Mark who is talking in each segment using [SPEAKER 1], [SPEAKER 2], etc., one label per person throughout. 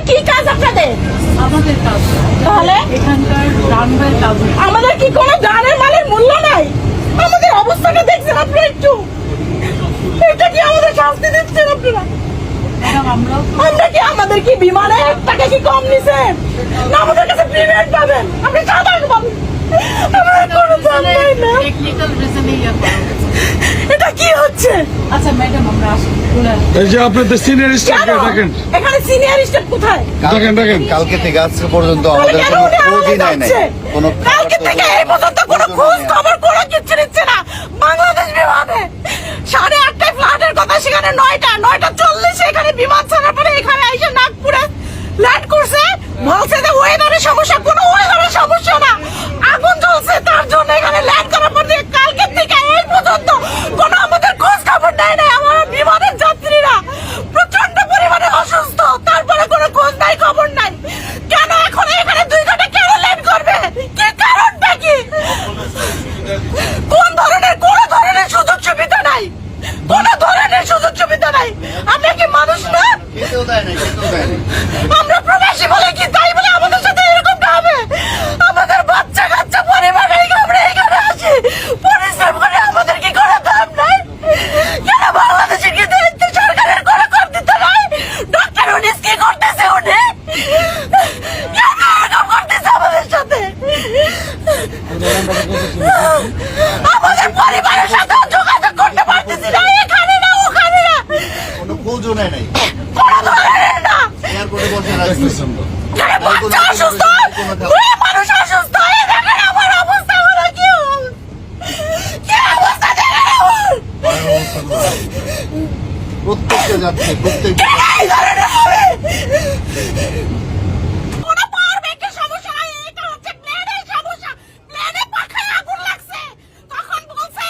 [SPEAKER 1] কি কাজ আপনাদের?
[SPEAKER 2] আমাদের কাজ
[SPEAKER 1] তাহলে
[SPEAKER 2] এখানকার রানওয়ের কাজ।
[SPEAKER 1] আমাদের কি কোনো জানের মালের মূল্য নাই? আমাদের অবস্থাটা দেখছেন আপনারা একটু? এটা কি আমাদের শাস্তি দিচ্ছেন আপনারা? আমরা কি আমাদের কি বিমানে টাকা কি কম নিছেন না আমাদের কাছে পেমেন্ট পাবেন? আপনি টাকা পাবেন, আমাদের কোনো দাম নাই না।
[SPEAKER 2] টেকনিক্যাল রিজনে
[SPEAKER 1] এটা কি হচ্ছে?
[SPEAKER 2] আচ্ছা ম্যাডাম আমরা আসি চলে আসি।
[SPEAKER 3] এই যে আপনাদের সিনিয়র স্টাফকে
[SPEAKER 1] কেন?
[SPEAKER 3] দেখেন,
[SPEAKER 1] এখানে সিনিয়র স্টাফ কোথায়?
[SPEAKER 3] দেখেন
[SPEAKER 4] কালকে থেকে আজকে পর্যন্ত
[SPEAKER 1] তাহলে
[SPEAKER 4] আমাদের
[SPEAKER 1] কেন
[SPEAKER 4] কোনো
[SPEAKER 1] উনি
[SPEAKER 4] খোঁজই
[SPEAKER 1] আলাদা
[SPEAKER 4] নেয় নাই।
[SPEAKER 1] যাচ্ছে?
[SPEAKER 4] কোনো
[SPEAKER 1] কালকে থেকে এই পর্যন্ত কোনো খোঁজ খবর কোনো কিছু নিচ্ছে না বাংলাদেশ বিমানে। 8:30টায় ফ্লাইটের কথা, সেখানে 9:40 এখানে বিমান ছাড়ার পরে এখানে এসে নাগপুরে ল্যান্ড করছে। বলছে যে ওয়েদারের সমস্যা, কোনো ওয়েদারের সমস্যা না, আগুন জ্বলছে তার জন্য এখানে ল্যান্ড করার পর থেকে কালকে থেকে এই পর্যন্ত কোনো আমাদের খোঁজ খবর নেয় না। আমার বিমানের যাত্রীরা প্রচন্ড পরিমাণে অসুস্থ, তারপরে কোনো খোঁজ নাই খবর নাই। কেন এখন এখানে 2 ঘন্টা কেন ল্যান্ড করবে? কি কারণটা কি? কোন ধরনের কোনো ধরনের সুযোগ সুবিধা নাই, কোনো ধরনের সুযোগ সুবিধা নাই। আমরা কি মানুষ না?
[SPEAKER 4] খেতেও দেয় নাই, খেতেও দেয় নাই।
[SPEAKER 1] আমরা প্রবাসী বলে কি তাই বলে আমাদের সাথে এরকমটা হবে? আমাদের বাচ্চা কাচ্চা পরিবার আমরা এখানে আসি পরিশ্রম করে, আমাদের কি কোনো দাম নাই? কেন বাংলাদেশের কি দায়িত্ব সরকারের কোনো কর্তৃত্ব নাই? ডক্টর উনিস কি করতেছে? উনি কেন এরকম করতেছে আমাদের সাথে? আমাদের পরিবারের সাথে যোগাযোগ করতে পারতেছি না, এখানে না ওখানে না,
[SPEAKER 4] কোনো খোঁজও নেয় নাই।
[SPEAKER 1] কোনো ধরনের না।
[SPEAKER 4] এয়ারপোর্টে বসে রাখতেছে।
[SPEAKER 1] এখানে বাচ্চা অসুস্থ, মেয়ে মানুষ অসুস্থ, এই দেখেন আমার অবস্থা হলো কি হল? কি অবস্থা দেখেন আমার?
[SPEAKER 4] প্রত্যেকটা যাচ্ছে, প্রত্যেকটা
[SPEAKER 1] এই ধরনের হবে? কোনো পাওয়ার ব্যাংকের সমস্যা নাই, এটা হচ্ছে প্লেনের সমস্যা। প্লেনে পাখায় আগুন লাগছে, তখন বলছে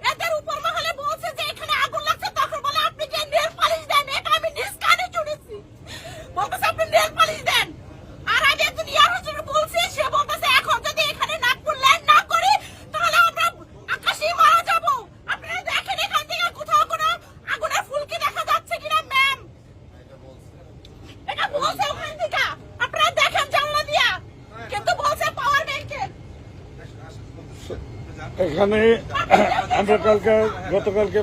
[SPEAKER 1] এদের উপর মহলে বলছে যে এখানে আগুন লাগছে, তখন বলে আপনি যে নেল পালিশ দেন, এটা আমি নিজ কানে শুনেছি। বলতেছে আপনি নেল পালিশ দেন। আর আমি একজন ইয়ার হোস্টেলে বলছি, সে বলতেছে এখন যদি এখানে নাগপুর ল্যান্ড না করি তাহলে আমরা আকাশেই মারা যাব। আপনারা দেখেন এখান থেকে কোথাও কোনো আগুনের ফুলকি দেখা যাচ্ছে কিনা ম্যাম? এটা বলছে ওখান থেকে, আপনারা দেখেন জানলা দিয়া, কিন্তু বলছে পাওয়ার ব্যাংকের।
[SPEAKER 3] এখানে আমরা গতকালকে